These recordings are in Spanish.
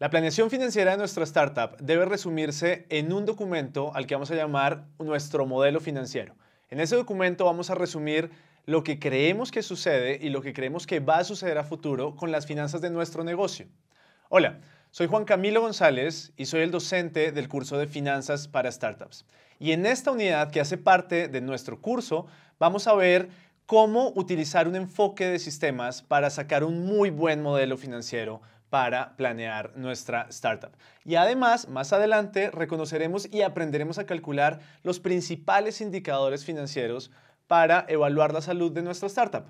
La planeación financiera de nuestra startup debe resumirse en un documento al que vamos a llamar nuestro modelo financiero. En ese documento vamos a resumir lo que creemos que sucede y lo que creemos que va a suceder a futuro con las finanzas de nuestro negocio. Hola, soy Juan Camilo González y soy el docente del curso de Finanzas para Startups. Y en esta unidad que hace parte de nuestro curso, vamos a ver cómo utilizar un enfoque de sistemas para sacar un muy buen modelo financiero para planear nuestra startup. Y además, más adelante, reconoceremos y aprenderemos a calcular los principales indicadores financieros para evaluar la salud de nuestra startup.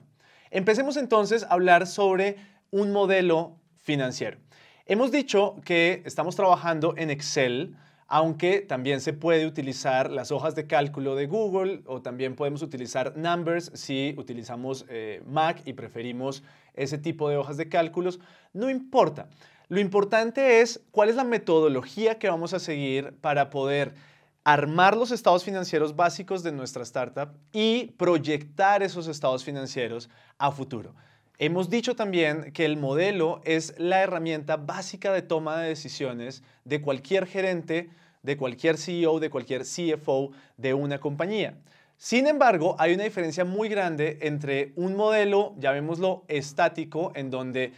Empecemos entonces a hablar sobre un modelo financiero. Hemos dicho que estamos trabajando en Excel, aunque también se puede utilizar las hojas de cálculo de Google o también podemos utilizar Numbers si utilizamos Mac y preferimos ese tipo de hojas de cálculos. No importa. Lo importante es cuál es la metodología que vamos a seguir para poder armar los estados financieros básicos de nuestra startup y proyectar esos estados financieros a futuro. Hemos dicho también que el modelo es la herramienta básica de toma de decisiones de cualquier gerente, de cualquier CEO, de cualquier CFO de una compañía. Sin embargo, hay una diferencia muy grande entre un modelo, llamémoslo estático, en donde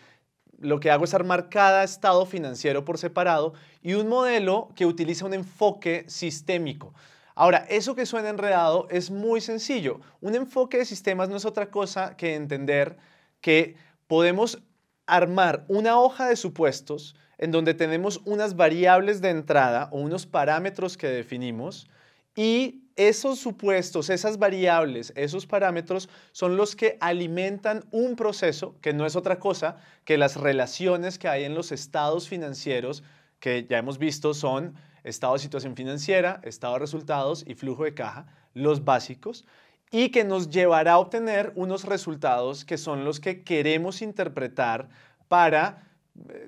lo que hago es armar cada estado financiero por separado, y un modelo que utiliza un enfoque sistémico. Ahora, eso que suena enredado es muy sencillo. Un enfoque de sistemas no es otra cosa que entender que podemos armar una hoja de supuestos en donde tenemos unas variables de entrada o unos parámetros que definimos y esos supuestos, esas variables, esos parámetros son los que alimentan un proceso que no es otra cosa que las relaciones que hay en los estados financieros que ya hemos visto son estado de situación financiera, estado de resultados y flujo de caja, los básicos, y que nos llevará a obtener unos resultados que son los que queremos interpretar para,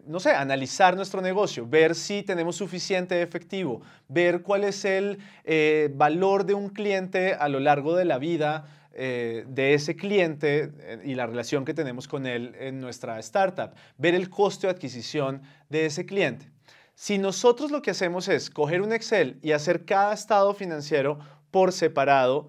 no sé, analizar nuestro negocio, ver si tenemos suficiente efectivo, ver cuál es el valor de un cliente a lo largo de la vida de ese cliente y la relación que tenemos con él en nuestra startup, ver el costo de adquisición de ese cliente. Si nosotros lo que hacemos es coger un Excel y hacer cada estado financiero por separado,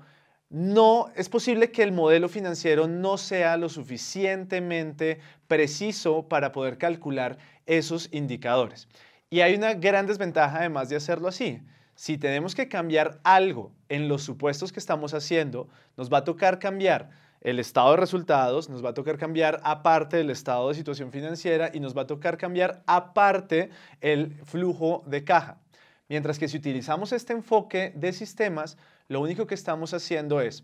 no es posible que el modelo financiero no sea lo suficientemente preciso para poder calcular esos indicadores. Y hay una gran desventaja además de hacerlo así. Si tenemos que cambiar algo en los supuestos que estamos haciendo, nos va a tocar cambiar el estado de resultados, nos va a tocar cambiar aparte el estado de situación financiera y nos va a tocar cambiar aparte el flujo de caja. Mientras que si utilizamos este enfoque de sistemas, lo único que estamos haciendo es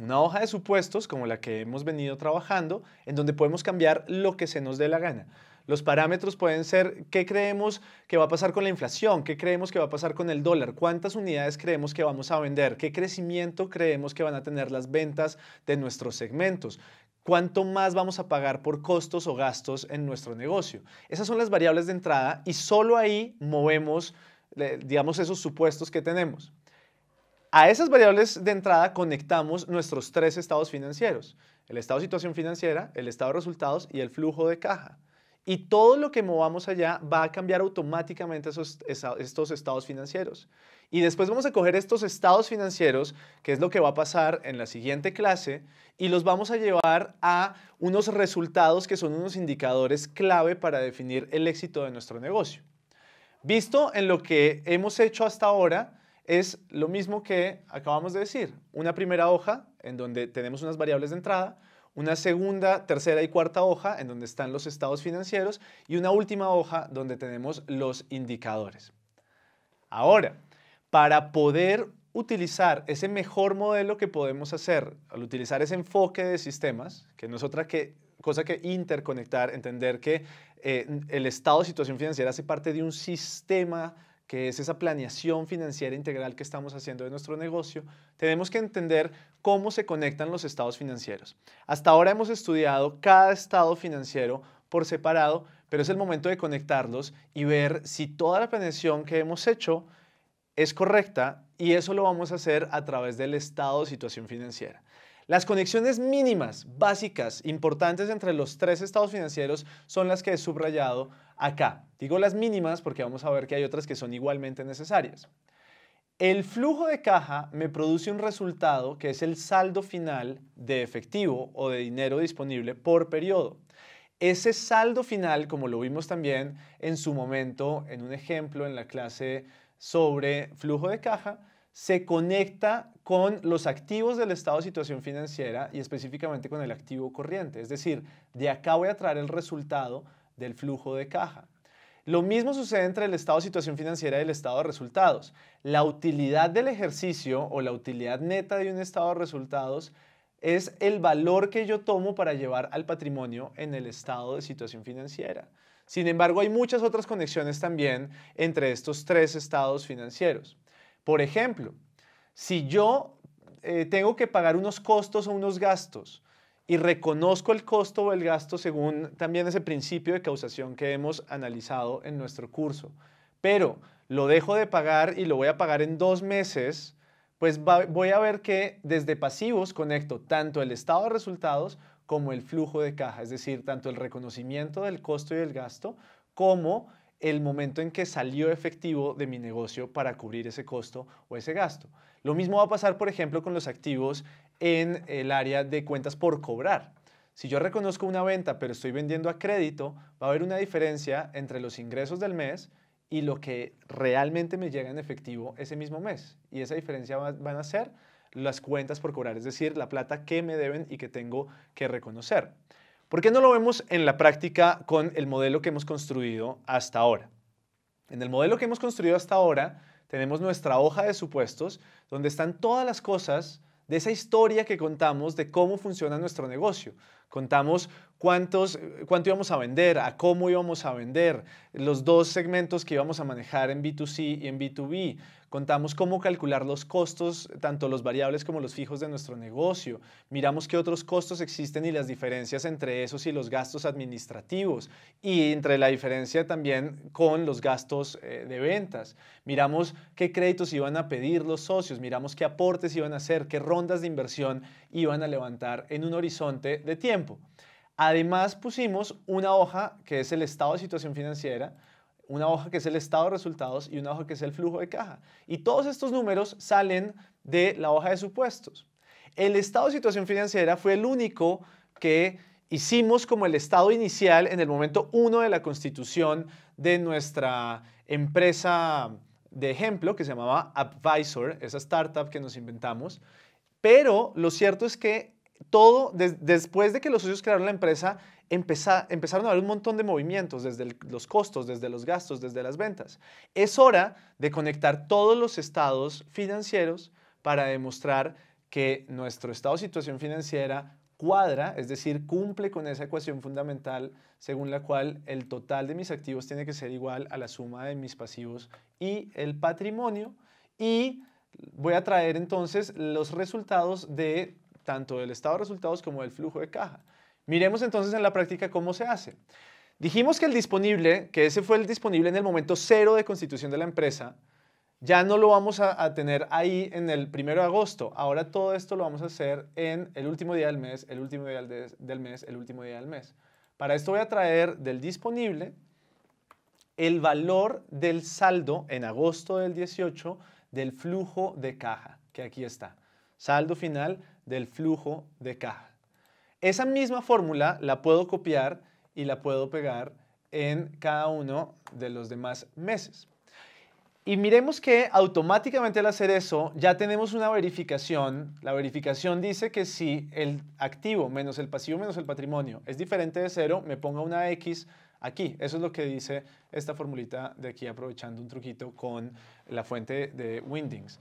una hoja de supuestos como la que hemos venido trabajando, en donde podemos cambiar lo que se nos dé la gana. Los parámetros pueden ser qué creemos que va a pasar con la inflación, qué creemos que va a pasar con el dólar, cuántas unidades creemos que vamos a vender, qué crecimiento creemos que van a tener las ventas de nuestros segmentos, cuánto más vamos a pagar por costos o gastos en nuestro negocio. Esas son las variables de entrada y solo ahí movemos, digamos, esos supuestos que tenemos. A esas variables de entrada conectamos nuestros tres estados financieros, el estado de situación financiera, el estado de resultados y el flujo de caja. Y todo lo que movamos allá va a cambiar automáticamente estos estados financieros. Y después vamos a coger estos estados financieros, que es lo que va a pasar en la siguiente clase, y los vamos a llevar a unos resultados que son unos indicadores clave para definir el éxito de nuestro negocio. Visto en lo que hemos hecho hasta ahora, es lo mismo que acabamos de decir. Una primera hoja en donde tenemos unas variables de entrada, una segunda, tercera y cuarta hoja en donde están los estados financieros y una última hoja donde tenemos los indicadores. Ahora, para poder utilizar ese mejor modelo que podemos hacer, al utilizar ese enfoque de sistemas, que no es otra cosa que interconectar, entender que el estado de situación financiera hace parte de un sistema que es esa planeación financiera integral que estamos haciendo de nuestro negocio, tenemos que entender cómo se conectan los estados financieros. Hasta ahora hemos estudiado cada estado financiero por separado, pero es el momento de conectarlos y ver si toda la planeación que hemos hecho es correcta, y eso lo vamos a hacer a través del estado de situación financiera. Las conexiones mínimas, básicas, importantes entre los tres estados financieros son las que he subrayado acá. Digo las mínimas porque vamos a ver que hay otras que son igualmente necesarias. El flujo de caja me produce un resultado que es el saldo final de efectivo o de dinero disponible por periodo. Ese saldo final, como lo vimos también en su momento en un ejemplo en la clase sobre flujo de caja, se conecta con los activos del estado de situación financiera y específicamente con el activo corriente. Es decir, de acá voy a traer el resultado del flujo de caja. Lo mismo sucede entre el estado de situación financiera y el estado de resultados. La utilidad del ejercicio o la utilidad neta de un estado de resultados es el valor que yo tomo para llevar al patrimonio en el estado de situación financiera. Sin embargo, hay muchas otras conexiones también entre estos tres estados financieros. Por ejemplo, si yo tengo que pagar unos costos o unos gastos y reconozco el costo o el gasto según también ese principio de causación que hemos analizado en nuestro curso, pero lo dejo de pagar y lo voy a pagar en 2 meses, pues voy a ver que desde pasivos conecto tanto el estado de resultados como el flujo de caja, es decir, tanto el reconocimiento del costo y del gasto como el momento en que salió efectivo de mi negocio para cubrir ese costo o ese gasto. Lo mismo va a pasar, por ejemplo, con los activos en el área de cuentas por cobrar. Si yo reconozco una venta pero estoy vendiendo a crédito, va a haber una diferencia entre los ingresos del mes y lo que realmente me llega en efectivo ese mismo mes. Y esa diferencia van a ser las cuentas por cobrar, es decir, la plata que me deben y que tengo que reconocer. ¿Por qué no lo vemos en la práctica con el modelo que hemos construido hasta ahora? En el modelo que hemos construido hasta ahora tenemos nuestra hoja de supuestos donde están todas las cosas de esa historia que contamos de cómo funciona nuestro negocio. Contamos cuánto íbamos a vender, a cómo íbamos a vender, los 2 segmentos que íbamos a manejar en B2C y en B2B. Contamos cómo calcular los costos, tanto los variables como los fijos de nuestro negocio. Miramos qué otros costos existen y las diferencias entre esos y los gastos administrativos y entre la diferencia también con los gastos de ventas. Miramos qué créditos iban a pedir los socios, miramos qué aportes iban a hacer, qué rondas de inversión iban a levantar en un horizonte de tiempo. Además pusimos una hoja que es el estado de situación financiera, una hoja que es el estado de resultados y una hoja que es el flujo de caja. Y todos estos números salen de la hoja de supuestos. El estado de situación financiera fue el único que hicimos como el estado inicial en el momento 1 de la constitución de nuestra empresa de ejemplo que se llamaba Advisor, esa startup que nos inventamos. Pero lo cierto es que después de que los socios crearon la empresa, empezaron a haber un montón de movimientos, desde los costos, desde los gastos, desde las ventas. Es hora de conectar todos los estados financieros para demostrar que nuestro estado de situación financiera cuadra, es decir, cumple con esa ecuación fundamental según la cual el total de mis activos tiene que ser igual a la suma de mis pasivos y el patrimonio. Y voy a traer entonces los resultados de tanto del estado de resultados como del flujo de caja. Miremos entonces en la práctica cómo se hace. Dijimos que el disponible, que ese fue el disponible en el momento 0 de constitución de la empresa, ya no lo vamos a tener ahí en el 1 de agosto. Ahora todo esto lo vamos a hacer en el último día del mes, el último día del mes, el último día del mes. Para esto voy a traer del disponible el valor del saldo en agosto del 18 del flujo de caja, que aquí está. Saldo final del flujo de caja. Esa misma fórmula la puedo copiar y la puedo pegar en cada uno de los demás meses. Y miremos que automáticamente al hacer eso ya tenemos una verificación. La verificación dice que si el activo menos el pasivo menos el patrimonio es diferente de 0, me ponga una X aquí. Eso es lo que dice esta formulita de aquí, aprovechando un truquito con la fuente de Windings.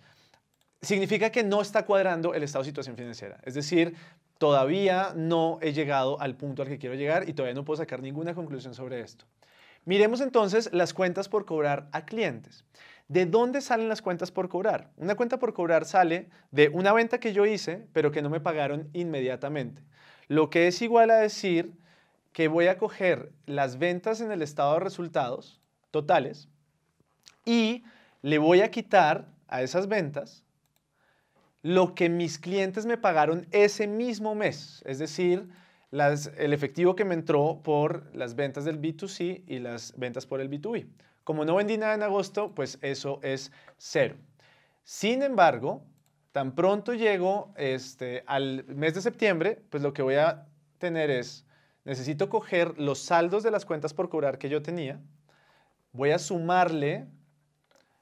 Significa que no está cuadrando el estado de situación financiera. Es decir, todavía no he llegado al punto al que quiero llegar y todavía no puedo sacar ninguna conclusión sobre esto. Miremos entonces las cuentas por cobrar a clientes. ¿De dónde salen las cuentas por cobrar? Una cuenta por cobrar sale de una venta que yo hice, pero que no me pagaron inmediatamente. Lo que es igual a decir que voy a coger las ventas en el estado de resultados totales y le voy a quitar a esas ventas lo que mis clientes me pagaron ese mismo mes, es decir, el efectivo que me entró por las ventas del B2C y las ventas por el B2B. Como no vendí nada en agosto, pues eso es cero. Sin embargo, tan pronto llego al mes de septiembre, pues lo que voy a tener es, necesito coger los saldos de las cuentas por cobrar que yo tenía, voy a sumarle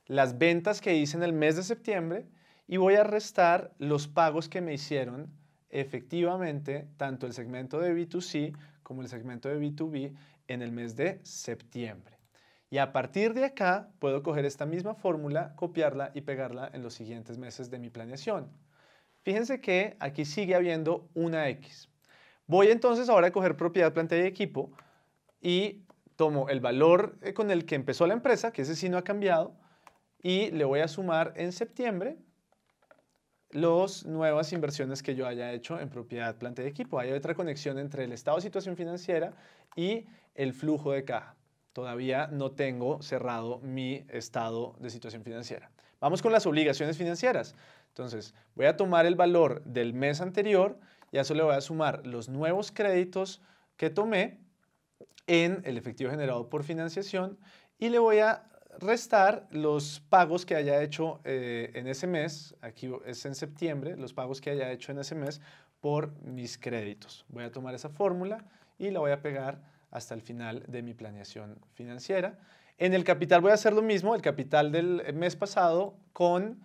las ventas que hice en el mes de septiembre y voy a restar los pagos que me hicieron efectivamente tanto el segmento de B2C como el segmento de B2B en el mes de septiembre. Y a partir de acá puedo coger esta misma fórmula, copiarla y pegarla en los siguientes meses de mi planeación. Fíjense que aquí sigue habiendo una X. Voy entonces ahora a coger propiedad, planta y equipo y tomo el valor con el que empezó la empresa, que ese sí no ha cambiado, y le voy a sumar en septiembre las nuevas inversiones que yo haya hecho en propiedad, planta y equipo. Hay otra conexión entre el estado de situación financiera y el flujo de caja. Todavía no tengo cerrado mi estado de situación financiera. Vamos con las obligaciones financieras. Entonces, voy a tomar el valor del mes anterior y a eso le voy a sumar los nuevos créditos que tomé en el efectivo generado por financiación y le voy a restar los pagos que haya hecho en ese mes, aquí es en septiembre, los pagos que haya hecho en ese mes por mis créditos. Voy a tomar esa fórmula y la voy a pegar hasta el final de mi planeación financiera. En el capital voy a hacer lo mismo, el capital del mes pasado con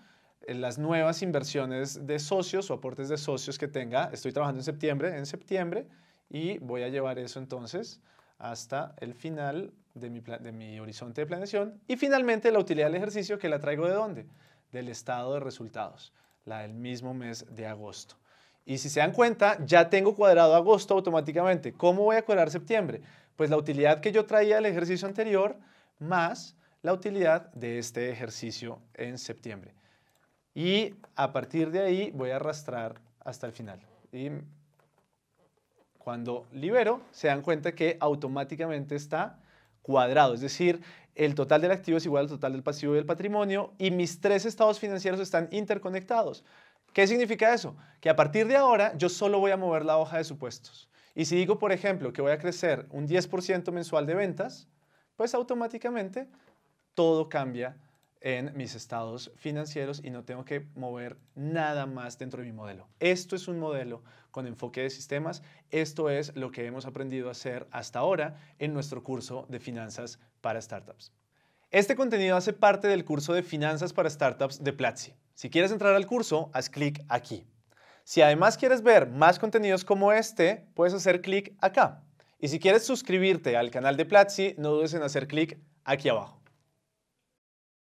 las nuevas inversiones de socios o aportes de socios que tenga. Estoy trabajando en septiembre y voy a llevar eso entonces hasta el final de mi horizonte de planeación. Y finalmente la utilidad del ejercicio, que la traigo ¿de dónde? Del estado de resultados, la del mismo mes de agosto. Y si se dan cuenta, ya tengo cuadrado agosto automáticamente. ¿Cómo voy a cuadrar septiembre? Pues la utilidad que yo traía del ejercicio anterior más la utilidad de este ejercicio en septiembre. Y a partir de ahí voy a arrastrar hasta el final. Y cuando libero, se dan cuenta que automáticamente está cuadrado, es decir, el total del activo es igual al total del pasivo y del patrimonio y mis tres estados financieros están interconectados. ¿Qué significa eso? Que a partir de ahora yo solo voy a mover la hoja de supuestos. Y si digo, por ejemplo, que voy a crecer un 10% mensual de ventas, pues automáticamente todo cambia en mis estados financieros y no tengo que mover nada más dentro de mi modelo. Esto es un modelo con enfoque de sistemas. Esto es lo que hemos aprendido a hacer hasta ahora en nuestro curso de Finanzas para Startups. Este contenido hace parte del curso de Finanzas para Startups de Platzi. Si quieres entrar al curso, haz clic aquí. Si además quieres ver más contenidos como este, puedes hacer clic acá. Y si quieres suscribirte al canal de Platzi, no dudes en hacer clic aquí abajo.